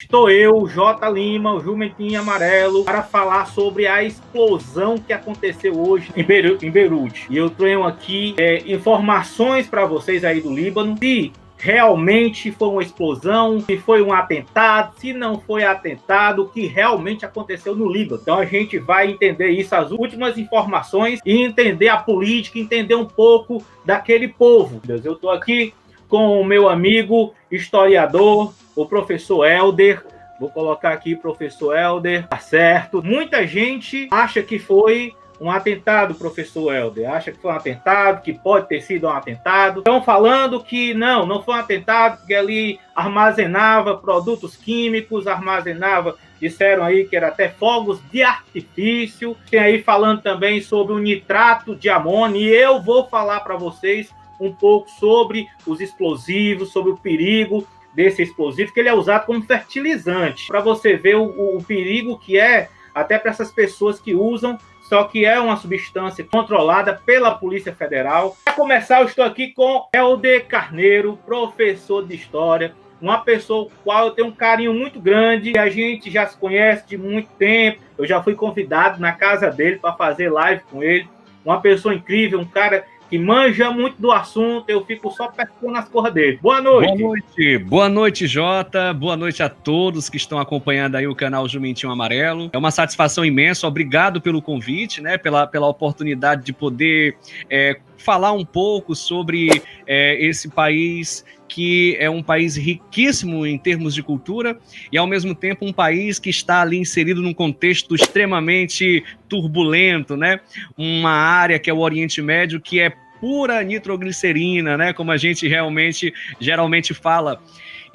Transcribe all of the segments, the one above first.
Estou eu, J. Lima, o Jumentinho Amarelo, para falar sobre a explosão que aconteceu hoje em Beirute. E eu tenho aqui informações para vocês aí do Líbano, se realmente foi uma explosão, se foi um atentado, se não foi atentado, o que realmente aconteceu no Líbano. Então a gente vai entender isso, as últimas informações, e entender a política, entender um pouco daquele povo. Eu estou aqui com o meu amigo historiador, o professor Helder. Vou colocar aqui, professor Helder, tá certo. Muita gente acha que foi um atentado, professor Helder. Acha que foi um atentado, que pode ter sido um atentado. Estão falando que não foi um atentado, porque ali armazenava produtos químicos, disseram aí que era até fogos de artifício. Tem aí falando também sobre o nitrato de amônio, e eu vou falar para vocês um pouco sobre os explosivos, sobre o perigo desse explosivo, que ele é usado como fertilizante, para você ver o perigo que é, até para essas pessoas que usam, só que é uma substância controlada pela Polícia Federal. Para começar, eu estou aqui com Helder Carneiro, professor de História, uma pessoa com a qual eu tenho um carinho muito grande, a gente já se conhece de muito tempo, eu já fui convidado na casa dele para fazer live com ele, uma pessoa incrível, um cara que manja muito do assunto, eu fico só pescando as corras dele. Boa noite. Boa noite, Jota. Boa noite a todos que estão acompanhando aí o canal Jumentinho Amarelo. É uma satisfação imensa, obrigado pelo convite, né, pela oportunidade de poder falar um pouco sobre esse país, que é um país riquíssimo em termos de cultura e, ao mesmo tempo, um país que está ali inserido num contexto extremamente turbulento, né? Uma área que é o Oriente Médio, que é pura nitroglicerina, né? Como a gente geralmente fala.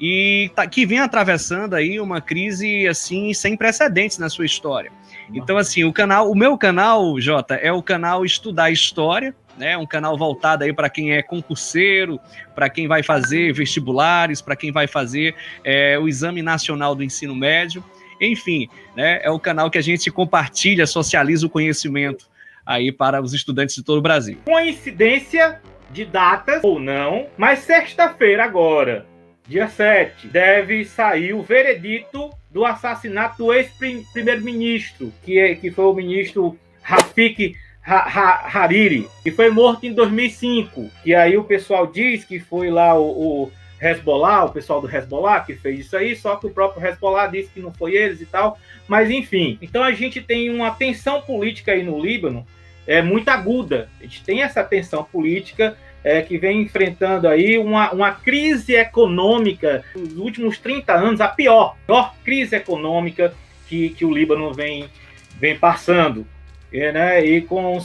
E que vem atravessando aí uma crise, assim, sem precedentes na sua história. Então, assim, o meu canal, Jota, é o canal Estudar História, né? Um canal voltado aí para quem é concurseiro, para quem vai fazer vestibulares, para quem vai fazer o Exame Nacional do Ensino Médio. Enfim, né? É o canal que a gente compartilha, socializa o conhecimento aí para os estudantes de todo o Brasil. Coincidência de datas ou não, mas sexta-feira agora, dia 7, deve sair o veredito do assassinato do ex-primeiro-ministro, que foi o ministro Rafik Hariri, que foi morto em 2005. E aí o pessoal diz que foi lá o Hezbollah, o pessoal do Hezbollah que fez isso aí, só que o próprio Hezbollah disse que não foi eles e tal. Mas enfim, então a gente tem uma tensão política aí no Líbano, muito aguda. A gente tem essa tensão política que vem enfrentando aí uma crise econômica nos últimos 30 anos, a pior crise econômica que o Líbano vem passando. Né? E com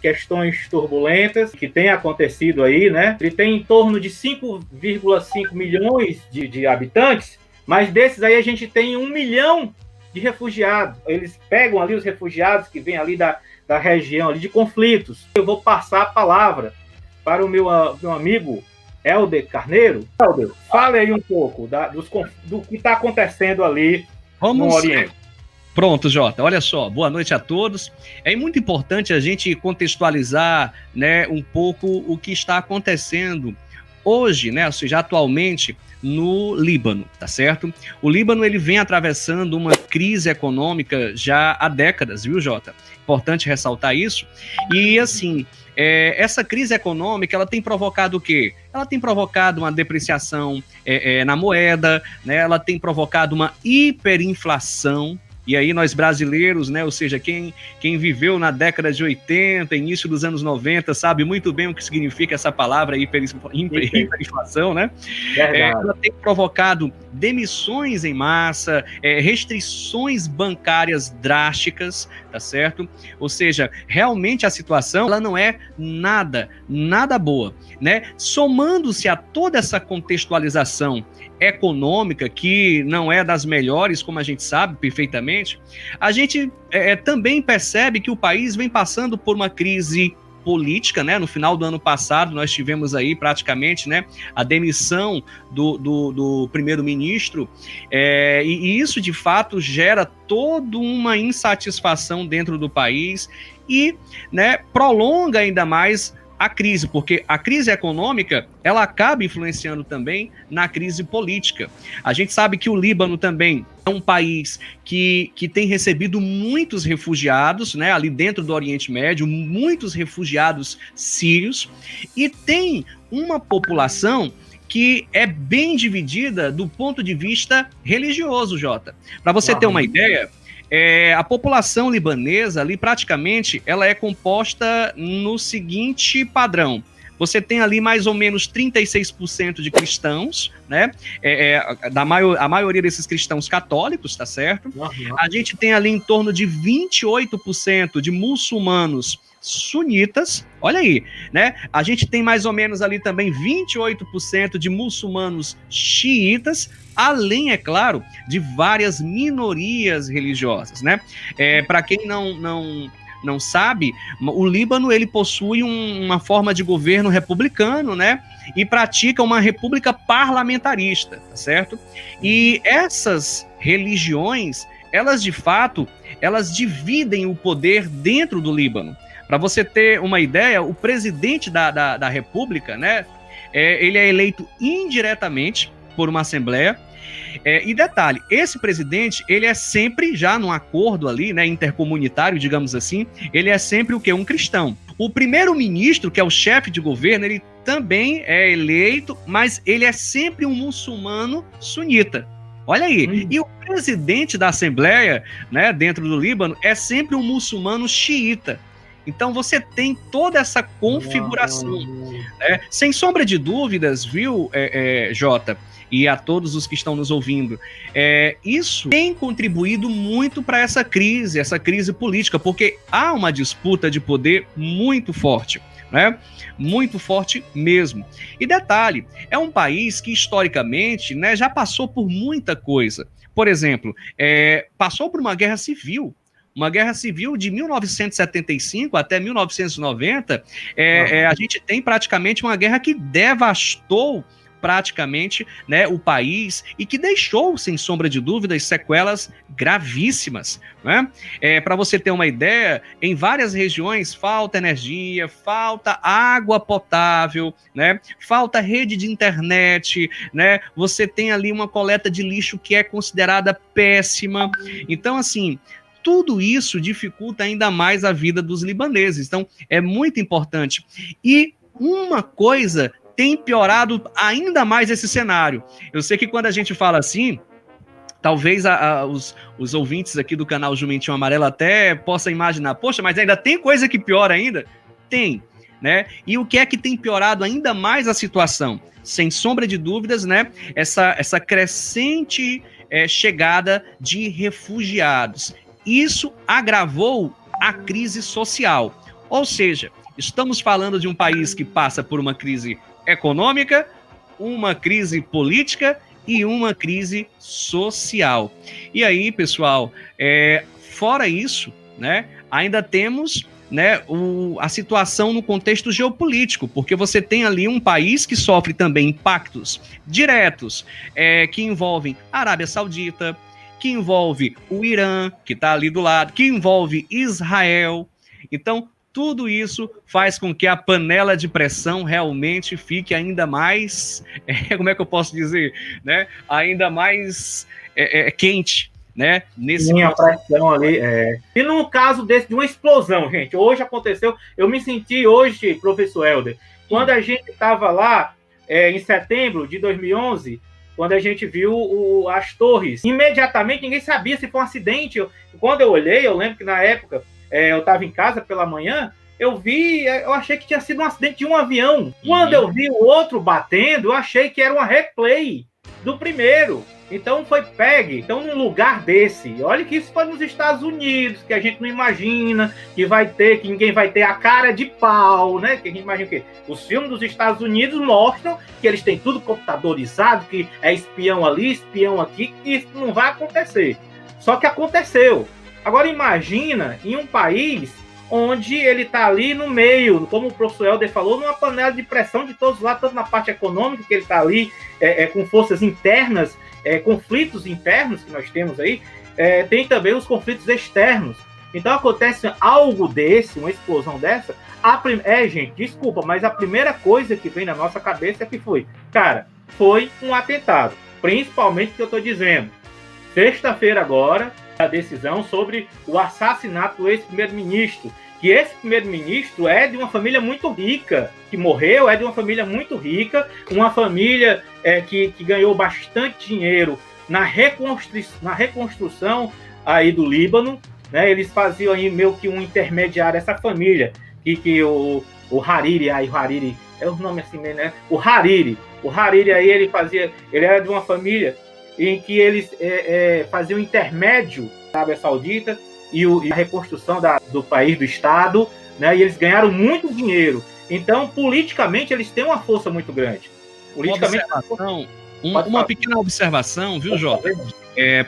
questões turbulentas que tem acontecido aí, né? Ele tem em torno de 5,5 milhões de habitantes, mas desses aí a gente tem 1 milhão de refugiados. Eles pegam ali os refugiados que vêm ali da região ali de conflitos. Eu vou passar a palavra para o meu amigo Helder Carneiro. Helder, fale aí um pouco do que está acontecendo ali no Oriente. Pronto, Jota, olha só, boa noite a todos. É muito importante a gente contextualizar, né, um pouco o que está acontecendo hoje, né, ou seja, atualmente no Líbano, tá certo? O Líbano, ele vem atravessando uma crise econômica já há décadas, viu, Jota? Importante ressaltar isso. E, assim, essa crise econômica, ela tem provocado o quê? Ela tem provocado uma depreciação na moeda, né? Ela tem provocado uma hiperinflação. E aí nós brasileiros, né, ou seja, quem viveu na década de 80, início dos anos 90, sabe muito bem o que significa essa palavra hiperinflação, né? Ela tem provocado demissões em massa, restrições bancárias drásticas, tá certo? Ou seja, realmente a situação, ela não é nada boa, né? Somando-se a toda essa contextualização econômica, que não é das melhores, como a gente sabe perfeitamente, a gente também percebe que o país vem passando por uma crise política, né? No final do ano passado, nós tivemos aí praticamente, né, a demissão do primeiro-ministro, e isso, de fato, gera toda uma insatisfação dentro do país e, né, prolonga ainda mais a crise, porque a crise econômica, ela acaba influenciando também na crise política. A gente sabe que o Líbano também é um país que tem recebido muitos refugiados, né, ali dentro do Oriente Médio, muitos refugiados sírios, e tem uma população que é bem dividida do ponto de vista religioso, Jota. Para você ter uma ideia, a população libanesa ali praticamente ela é composta no seguinte padrão. Você tem ali mais ou menos 36% de cristãos, né? A maioria desses cristãos católicos, tá certo? A gente tem ali em torno de 28% de muçulmanos sunitas, olha aí, né? A gente tem mais ou menos ali também 28% de muçulmanos xiitas, além, é claro, de várias minorias religiosas, né? Para quem não sabe, o Líbano ele possui uma forma de governo republicano, né? E pratica uma república parlamentarista, tá certo? E essas religiões, elas de fato, elas dividem o poder dentro do Líbano. Para você ter uma ideia, o presidente da República, né, ele é eleito indiretamente por uma assembleia. E detalhe, esse presidente, ele é sempre, já num acordo ali, né, intercomunitário, digamos assim, ele é sempre o quê? Um cristão. O primeiro-ministro, que é o chefe de governo, ele também é eleito, mas ele é sempre um muçulmano sunita. Olha aí. E o presidente da assembleia, né, dentro do Líbano, é sempre um muçulmano xiita. Então você tem toda essa configuração, né? Sem sombra de dúvidas, viu, Jota, e a todos os que estão nos ouvindo, isso tem contribuído muito para essa crise política, porque há uma disputa de poder muito forte, né? Muito forte mesmo. E detalhe, é um país que historicamente, né, já passou por muita coisa. Por exemplo, passou por uma guerra civil. Uma guerra civil de 1975 até 1990, a gente tem praticamente uma guerra que devastou praticamente, né, o país e que deixou, sem sombra de dúvidas, sequelas gravíssimas, né? Para você ter uma ideia, em várias regiões falta energia, falta água potável, né? Falta rede de internet, né? Você tem ali uma coleta de lixo que é considerada péssima. Então, assim, tudo isso dificulta ainda mais a vida dos libaneses. Então, é muito importante. E uma coisa tem piorado ainda mais esse cenário. Eu sei que quando a gente fala assim, talvez os ouvintes aqui do canal Jumentinho Amarelo até possam imaginar, poxa, mas ainda tem coisa que piora ainda? Tem, né? E o que é que tem piorado ainda mais a situação? Sem sombra de dúvidas, né? Essa crescente chegada de refugiados. Isso agravou a crise social. Ou seja, estamos falando de um país que passa por uma crise econômica, uma crise política e uma crise social. E aí, pessoal, fora isso, né, ainda temos, né, a situação no contexto geopolítico, porque você tem ali um país que sofre também impactos diretos, que envolvem a Arábia Saudita, que envolve o Irã, que está ali do lado, que envolve Israel. Então, tudo isso faz com que a panela de pressão realmente fique ainda mais, como é que eu posso dizer, né? Ainda mais quente, né? A pressão ali. E no caso de uma explosão, gente, hoje aconteceu, eu me senti hoje, professor Helder, quando a gente estava lá em setembro de 2011, quando a gente viu as torres, imediatamente ninguém sabia se foi um acidente. Quando eu olhei, eu lembro que na época eu estava em casa pela manhã, eu achei que tinha sido um acidente de um avião. Quando eu vi o outro batendo, eu achei que era uma replay do primeiro. Então foi pegue. Então, num lugar desse, olha que isso foi nos Estados Unidos, que a gente não imagina que ninguém vai ter a cara de pau, né? Que a gente imagina o quê? Os filmes dos Estados Unidos mostram que eles têm tudo computadorizado, que é espião ali, espião aqui, que isso não vai acontecer. Só que aconteceu. Agora imagina em um país onde ele está ali no meio, como o professor Helder falou, numa panela de pressão de todos lá, tanto na parte econômica, que ele está ali com forças internas, conflitos internos que nós temos aí, tem também os conflitos externos. Então acontece algo desse, uma explosão dessa, gente, desculpa, mas a primeira coisa que vem na nossa cabeça é que foi, cara, foi um atentado. Principalmente que eu estou dizendo, sexta-feira agora, a decisão sobre o assassinato do ex-primeiro-ministro, que esse primeiro-ministro é de uma família muito rica, que morreu, é de uma família muito rica, uma família que ganhou bastante dinheiro na reconstrução aí do Líbano, né? Eles faziam aí meio que um intermediário, essa família, que o Hariri, o Hariri, é o nome assim mesmo, né? O Hariri aí, ele era de uma família em que eles faziam intermédio da Arábia Saudita e a reconstrução do país, do Estado, né? E eles ganharam muito dinheiro. Então, politicamente, eles têm uma força muito grande. Politicamente, uma pequena observação, viu, Jota?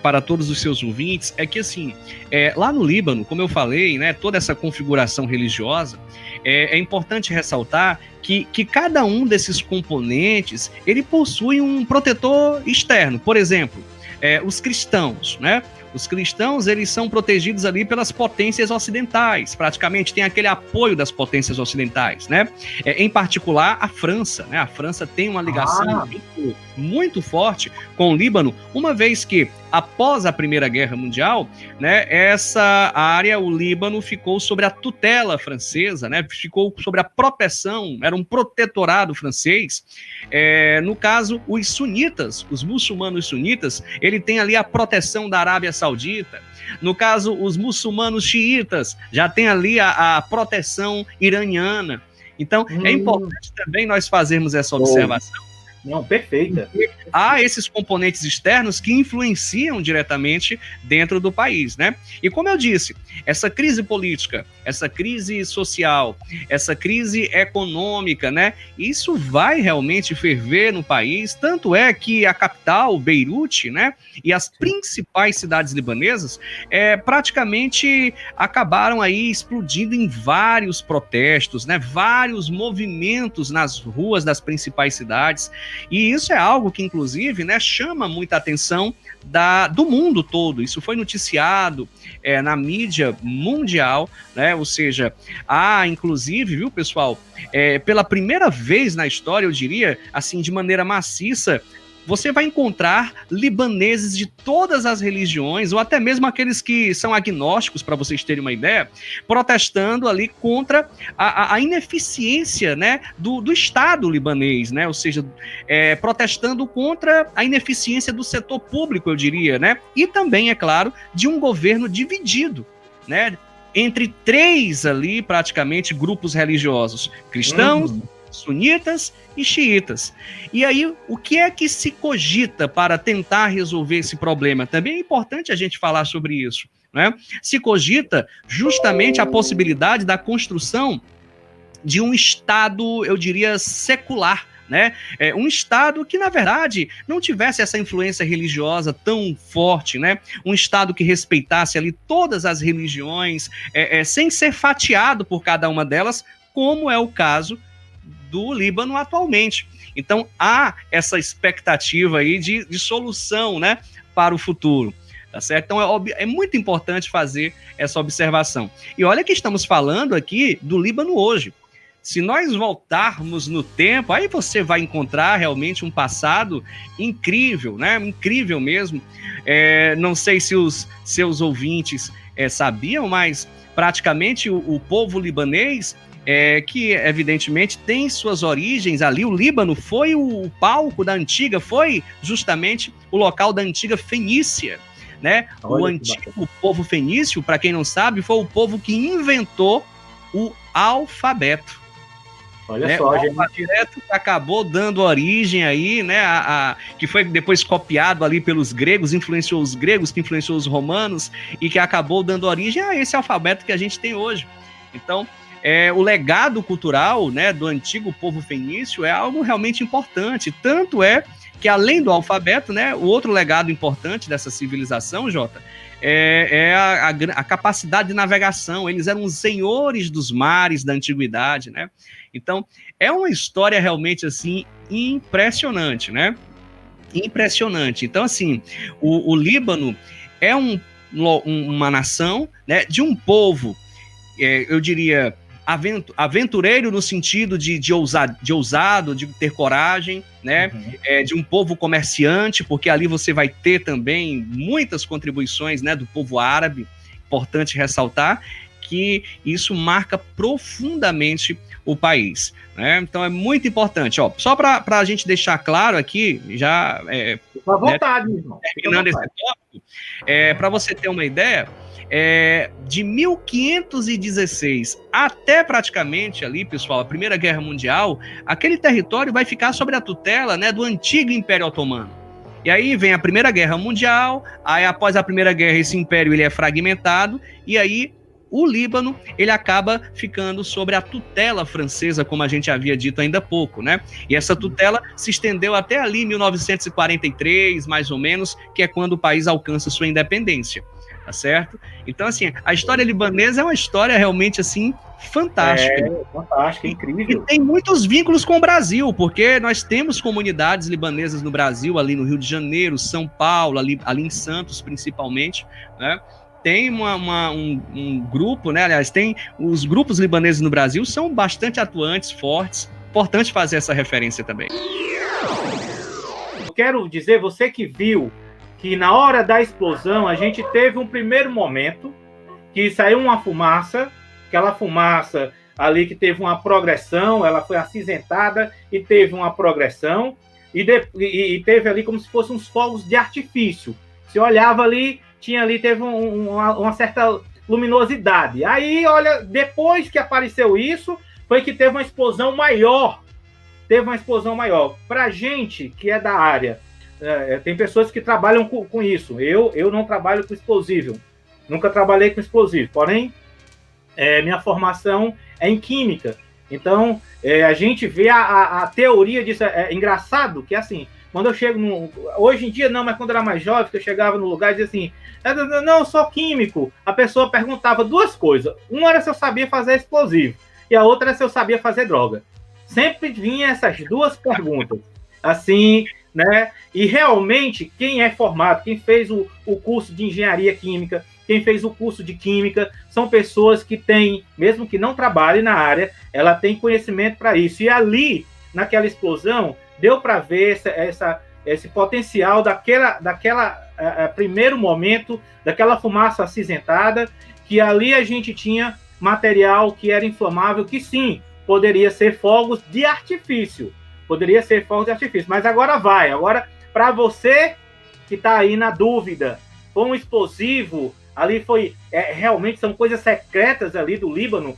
Para todos os seus ouvintes, é que assim, lá no Líbano, como eu falei, né, toda essa configuração religiosa, é importante ressaltar que cada um desses componentes, ele possui um protetor externo. Por exemplo, os cristãos, né? Os cristãos, eles são protegidos ali pelas potências ocidentais, praticamente tem aquele apoio das potências ocidentais, né? Em particular, a França, né? A França tem uma ligação muito forte com o Líbano, uma vez que, após a Primeira Guerra Mundial, né, essa área, o Líbano, ficou sob a tutela francesa, né? Ficou sob a proteção, era um protetorado francês. No caso, os sunitas, os muçulmanos sunitas, ele tem ali a proteção da Arábia Saudita. No caso, os muçulmanos xiitas já tem ali a proteção iraniana. Então, é importante também nós fazermos essa observação. Não, perfeita. Há esses componentes externos que influenciam diretamente dentro do país, né? E como eu disse, essa crise política, essa crise social, essa crise econômica, né? Isso vai realmente ferver no país, tanto é que a capital, Beirute, né? E as principais cidades libanesas praticamente acabaram aí explodindo em vários protestos, né? Vários movimentos nas ruas das principais cidades. E isso é algo que, inclusive, né, chama muita atenção do mundo todo. Isso foi noticiado na mídia mundial, né? Ou seja, há, inclusive, viu, pessoal, pela primeira vez na história, eu diria, assim, de maneira maciça, você vai encontrar libaneses de todas as religiões, ou até mesmo aqueles que são agnósticos, para vocês terem uma ideia, protestando ali contra a ineficiência, né, do Estado libanês, né? Ou seja, protestando contra a ineficiência do setor público, eu diria, né? E também, é claro, de um governo dividido, né? Entre três ali, praticamente, grupos religiosos, cristãos, sunitas e xiitas. E aí, o que é que se cogita para tentar resolver esse problema? Também é importante a gente falar sobre isso, né? Se cogita justamente a possibilidade da construção de um Estado, eu diria, secular, né? Um Estado que, na verdade, não tivesse essa influência religiosa tão forte, né? Um Estado que respeitasse ali todas as religiões, sem ser fatiado por cada uma delas, como é o caso do Líbano atualmente. Então, há essa expectativa aí de solução, né, para o futuro, tá certo? Então, é muito importante fazer essa observação. E olha que estamos falando aqui do Líbano hoje. Se nós voltarmos no tempo, aí você vai encontrar realmente um passado incrível, né? Incrível mesmo. Não sei se os seus ouvintes sabiam, mas praticamente o povo libanês, que evidentemente tem suas origens ali. O Líbano foi o palco da antiga, foi justamente o local da antiga Fenícia, né? O antigo povo fenício, para quem não sabe, foi o povo que inventou o alfabeto. Olha só, o alfabeto que acabou dando origem aí, né, que foi depois copiado ali pelos gregos, influenciou os gregos, que influenciou os romanos, e que acabou dando origem a esse alfabeto que a gente tem hoje. Então, o legado cultural, né, do antigo povo fenício é algo realmente importante. Tanto é que, além do alfabeto, né, o outro legado importante dessa civilização, Jota, a capacidade de navegação. Eles eram os senhores dos mares da antiguidade, né? Então, é uma história realmente, assim, impressionante, né? Impressionante. Então, assim, o Líbano é um uma nação, né, de um povo, eu diria, aventureiro no sentido de ousado, de ter coragem, né? De um povo comerciante, porque ali você vai ter também muitas contribuições, né, do povo árabe. Importante ressaltar que isso marca profundamente o país, né? Então é muito importante, ó, só para a gente deixar claro aqui, já à vontade, né, irmão. Terminando esse tópico, para você ter uma ideia, de 1516 até praticamente ali, pessoal, a Primeira Guerra Mundial, aquele território vai ficar sob a tutela, né, do antigo Império Otomano. E aí vem a Primeira Guerra Mundial, aí após a Primeira Guerra esse império ele é fragmentado, e aí o Líbano ele acaba ficando sobre a tutela francesa, como a gente havia dito ainda há pouco, né? E essa tutela se estendeu até ali 1943, mais ou menos, que é quando o país alcança sua independência. Tá certo? Então, assim, a história libanesa é uma história realmente, assim, fantástica. Fantástica, incrível. E tem muitos vínculos com o Brasil, porque nós temos comunidades libanesas no Brasil, ali no Rio de Janeiro, São Paulo, ali em Santos, principalmente, né? Tem um grupo, né? Aliás, tem os grupos libaneses no Brasil, são bastante atuantes, fortes. Importante fazer essa referência também. Eu quero dizer, você que viu que na hora da explosão a gente teve um primeiro momento que saiu uma fumaça, aquela fumaça ali que teve uma progressão, ela foi acinzentada e teve uma progressão, e teve ali como se fossem uns fogos de artifício. Você olhava ali, teve uma certa luminosidade. Aí, olha, depois que apareceu isso, foi que teve uma explosão maior. Para a gente que é da área, tem pessoas que trabalham com isso. Eu não trabalho com explosivo. Nunca trabalhei com explosivo. Porém, minha formação é em química. Então, a gente vê a teoria disso. É engraçado que, assim, quando eu chego hoje em dia, não, mas quando eu era mais jovem, que eu chegava no lugar e dizia assim, não, eu sou químico. A pessoa perguntava duas coisas. Uma era se eu sabia fazer explosivo. E a outra era se eu sabia fazer droga. Sempre vinha essas duas perguntas. Assim, né? E realmente, quem é formado, quem fez o curso de engenharia química, quem fez o curso de química, são pessoas que têm, mesmo que não trabalhem na área, ela tem conhecimento para isso. E ali, naquela explosão, deu para ver esse potencial daquela primeiro momento, daquela fumaça acinzentada, que ali a gente tinha material que era inflamável, que sim, poderia ser fogos de artifício. Mas agora para você que está aí na dúvida, foi um explosivo, ali foi, realmente são coisas secretas ali do Líbano,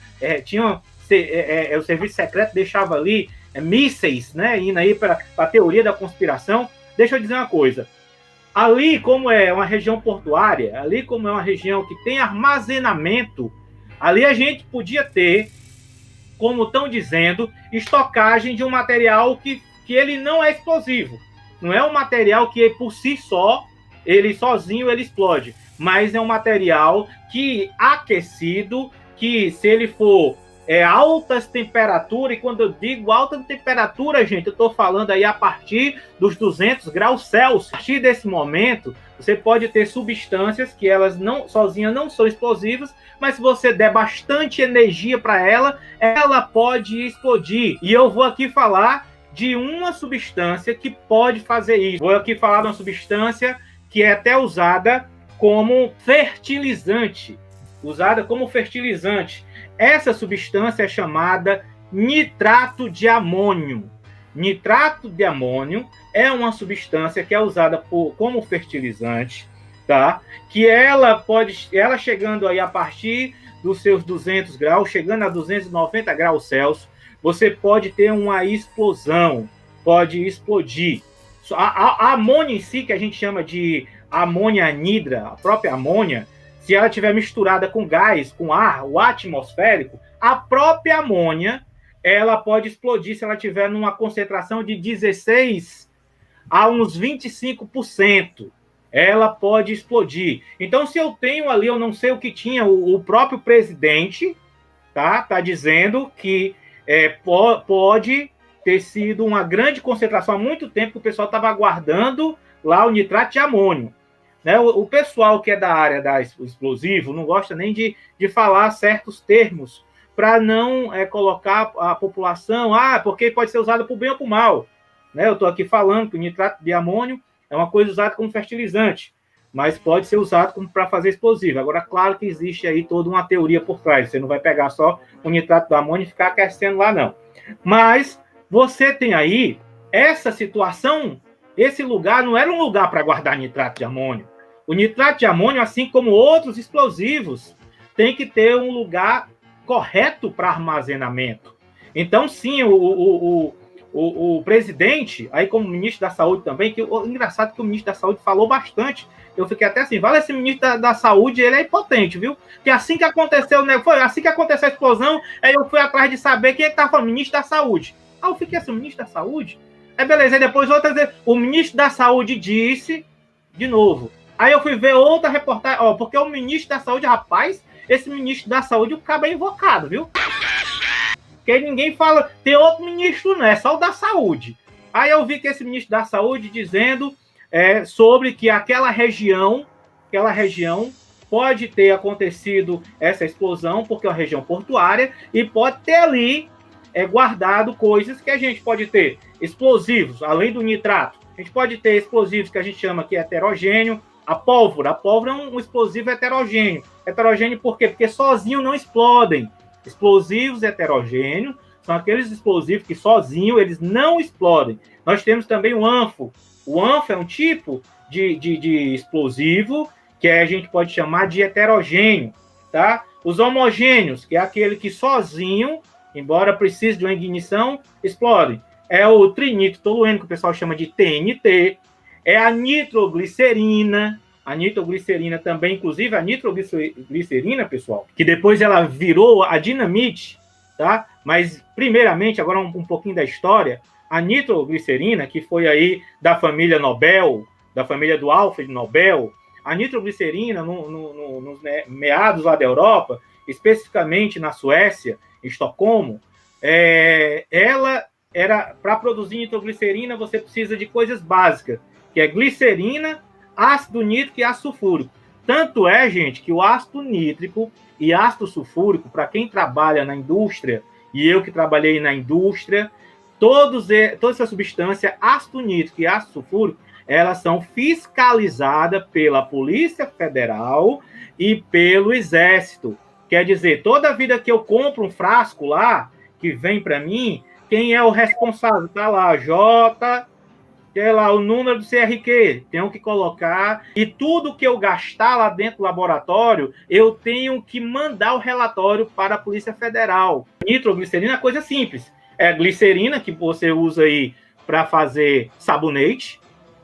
o serviço secreto deixava ali mísseis, né, indo aí para a teoria da conspiração. Deixa eu dizer uma coisa, ali como é uma região portuária, ali como é uma região que tem armazenamento, ali a gente podia ter, como estão dizendo, estocagem de um material que ele não é explosivo. Não é um material que por si só, ele sozinho ele explode, mas é um material que aquecido, que se ele for altas temperaturas, e quando eu digo alta temperatura, gente, eu estou falando aí a partir dos 200 graus Celsius. A partir desse momento, você pode ter substâncias que elas sozinhas não são explosivas, mas se você der bastante energia para ela, ela pode explodir. E eu vou aqui falar de uma substância que pode fazer isso. Vou aqui falar de uma substância que é até usada como fertilizante. Essa substância é chamada nitrato de amônio. Nitrato de amônio é uma substância que é usada como fertilizante, tá? Que ela chegando aí a partir dos seus 200 graus, chegando a 290 graus Celsius, você pode ter uma explosão, pode explodir. A amônia em si, que a gente chama de amônia anidra, a própria amônia, se ela estiver misturada com gás, com ar, o atmosférico, a própria amônia, ela pode explodir se ela estiver numa concentração de 16 a uns 25%. Ela pode explodir. Então, se eu tenho ali, eu não sei o que tinha, o próprio presidente, tá dizendo que pode ter sido uma grande concentração há muito tempo que o pessoal estava aguardando lá o nitrato de amônio. né? O pessoal que é da área da explosivo não gosta nem de falar certos termos para não colocar a população, porque pode ser usado para o bem ou para o mal. Né? Eu estou aqui falando que o nitrato de amônio é uma coisa usada como fertilizante, mas pode ser usado para fazer explosivo. Agora, claro que existe aí toda uma teoria por trás. Você não vai pegar só o nitrato de amônio e ficar aquecendo lá, não. Mas você tem aí essa situação, esse lugar não era um lugar para guardar nitrato de amônio. O nitrato de amônio, assim como outros explosivos, tem que ter um lugar correto para armazenamento. Então, sim, o presidente, aí como ministro da Saúde também, que engraçado que o ministro da Saúde falou bastante, eu fiquei até assim, vale esse ministro da Saúde, ele é impotente, viu? Que assim que aconteceu, né, foi assim que aconteceu a explosão, aí eu fui atrás de saber quem é que estava falando, ministro da Saúde. Aí eu fiquei assim, ministro da Saúde? Aí beleza, aí depois outra vez, o ministro da Saúde disse, de novo. Aí eu fui ver outra reportagem, porque o ministro da Saúde, rapaz, esse ministro da Saúde, o cabo é invocado, viu? Porque ninguém fala, tem outro ministro, não é só o da Saúde. Aí eu vi que esse ministro da Saúde dizendo sobre que aquela região pode ter acontecido essa explosão, porque é uma região portuária, e pode ter ali guardado coisas que a gente pode ter explosivos, além do nitrato. A gente pode ter explosivos que a gente chama aqui heterogêneo, a pólvora é um explosivo heterogêneo. Heterogêneo por quê? Porque sozinho não explodem. Explosivos heterogêneos são aqueles explosivos que sozinho eles não explodem. Nós temos também o anfo. O anfo é um tipo de explosivo que a gente pode chamar de heterogêneo, tá? Os homogêneos, que é aquele que sozinho, embora precise de uma ignição, explode. É o trinitrotolueno, que o pessoal chama de TNT. É a nitroglicerina. A nitroglicerina também, inclusive a nitroglicerina, pessoal, que depois ela virou a dinamite, tá? Mas, primeiramente, agora um pouquinho da história, a nitroglicerina, que foi aí da família Nobel, da família do Alfred Nobel, a nitroglicerina, nos meados lá da Europa, especificamente na Suécia, em Estocolmo, ela era, para produzir nitroglicerina, você precisa de coisas básicas, que é glicerina, ácido nítrico e ácido sulfúrico. Tanto é, gente, que o ácido nítrico e ácido sulfúrico, para quem trabalha na indústria, e eu que trabalhei na indústria, toda essa substância, ácido nítrico e ácido sulfúrico, elas são fiscalizadas pela Polícia Federal e pelo Exército. Quer dizer, toda vida que eu compro um frasco lá, que vem para mim, quem é o responsável? Está lá, tem lá o número do CRQ, tenho que colocar, e tudo que eu gastar lá dentro do laboratório, eu tenho que mandar o relatório para a Polícia Federal. Nitroglicerina é coisa simples, é a glicerina que você usa aí para fazer sabonete,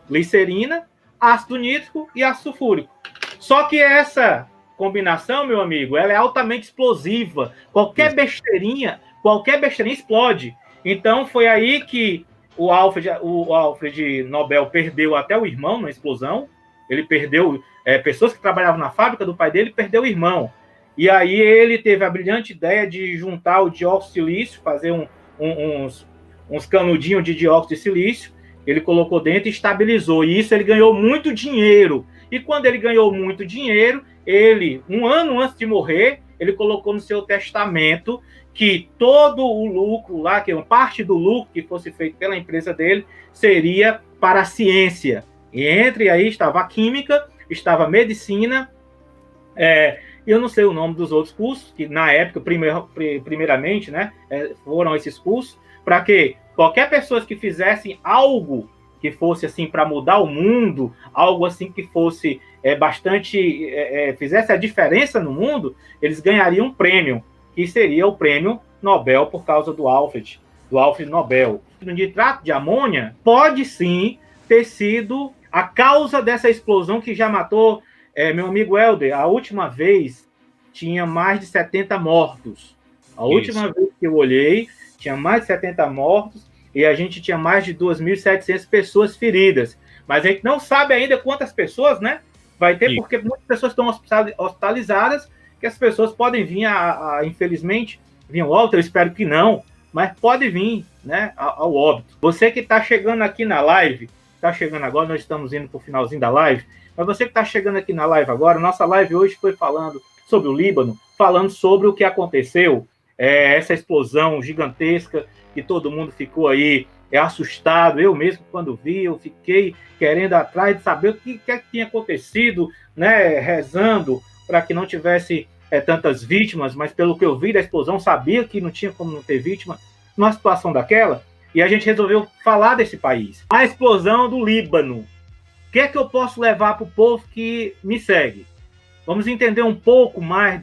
glicerina, ácido nítrico e ácido sulfúrico. Só que essa combinação, meu amigo, ela é altamente explosiva. Qualquer besteirinha explode. Então foi aí que o Alfred Nobel perdeu até o irmão na explosão. Ele perdeu pessoas que trabalhavam na fábrica do pai dele, perdeu o irmão. E aí ele teve a brilhante ideia de juntar o dióxido de silício, fazer uns canudinhos de dióxido de silício. Ele colocou dentro e estabilizou. E isso ele ganhou muito dinheiro. E quando ele ganhou muito dinheiro, ele, um ano antes de morrer, ele colocou no seu testamento que todo o lucro lá, que uma parte do lucro que fosse feito pela empresa dele, seria para a ciência. E entre aí estava a química, estava a medicina, eu não sei o nome dos outros cursos, que na época, primeiramente, né, foram esses cursos, para que qualquer pessoa que fizesse algo que fosse assim para mudar o mundo, algo assim que fosse fizesse a diferença no mundo, eles ganhariam um prêmio, que seria o prêmio Nobel por causa do Alfred Nobel. O nitrato de amônia pode sim ter sido a causa dessa explosão que já matou, meu amigo Helder, a última vez tinha mais de 70 mortos. A última vez que eu olhei, tinha mais de 70 mortos e a gente tinha mais de 2.700 pessoas feridas. Mas a gente não sabe ainda quantas pessoas, né? Vai ter, porque muitas pessoas estão hospitalizadas, que as pessoas podem vir infelizmente, vir ao óbito, eu espero que não, mas pode vir, né, ao óbito. Você que está chegando aqui na live, está chegando agora, nós estamos indo para o finalzinho da live, Mas você que está chegando aqui na live agora, nossa live hoje foi falando sobre o Líbano, falando sobre o que aconteceu, essa explosão gigantesca que todo mundo ficou aí assustado. Eu mesmo, quando vi, eu fiquei querendo atrás de saber o que tinha acontecido, né, rezando para que não tivesse tantas vítimas, mas pelo que eu vi da explosão, sabia que não tinha como não ter vítima numa situação daquela, e a gente resolveu falar desse país. A explosão do Líbano. O que é que eu posso levar para o povo que me segue? Vamos entender um pouco mais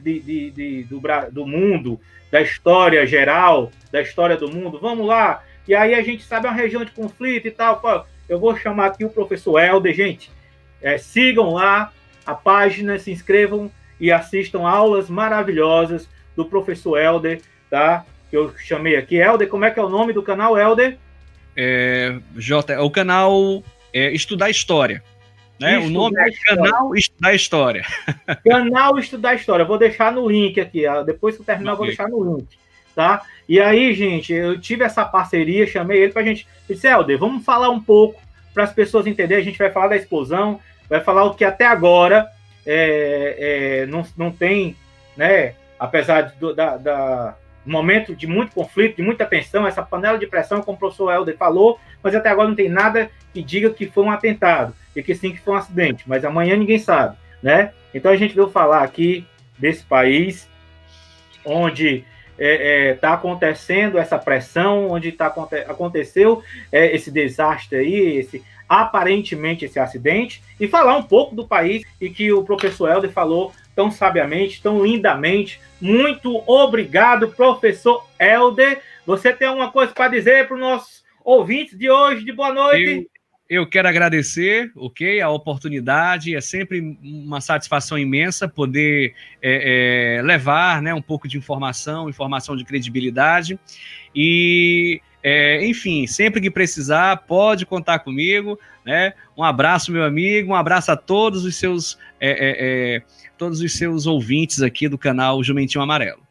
do mundo, da história geral, da história do mundo. Vamos lá. E aí a gente sabe uma região de conflito e tal. Pô, eu vou chamar aqui o professor Helder. Gente, sigam lá a página, se inscrevam e assistam aulas maravilhosas do professor Helder, tá? Que eu chamei aqui. Helder, como é que é o nome do canal, Helder? O canal Estudar História. Né? O nome é Canal Estudar História. Canal Estudar História. Vou deixar no link aqui. Depois que eu terminar, eu vou deixar no link. Tá? E aí, gente, eu tive essa parceria, chamei ele pra gente. Eu disse, Helder, vamos falar um pouco para as pessoas entenderem. A gente vai falar da explosão, vai falar o que até agora não tem, né? Apesar do momento de muito conflito, de muita tensão, essa panela de pressão, como o professor Helder falou, mas até agora não tem nada que diga que foi um atentado, e que sim, que foi um acidente, mas amanhã ninguém sabe, né? Então a gente veio falar aqui desse país onde está acontecendo essa pressão, onde aconteceu esse desastre aí, aparentemente esse acidente, e falar um pouco do país, e que o professor Helder falou tão sabiamente, tão lindamente. Muito obrigado, professor Helder. Você tem alguma coisa para dizer para os nossos ouvintes de hoje, de boa noite? Eu quero agradecer, a oportunidade. É sempre uma satisfação imensa poder levar, né, um pouco de informação de credibilidade. E, enfim, sempre que precisar, pode contar comigo, né? Um abraço, meu amigo, um abraço a todos os seus ouvintes aqui do canal Jumentinho Amarelo.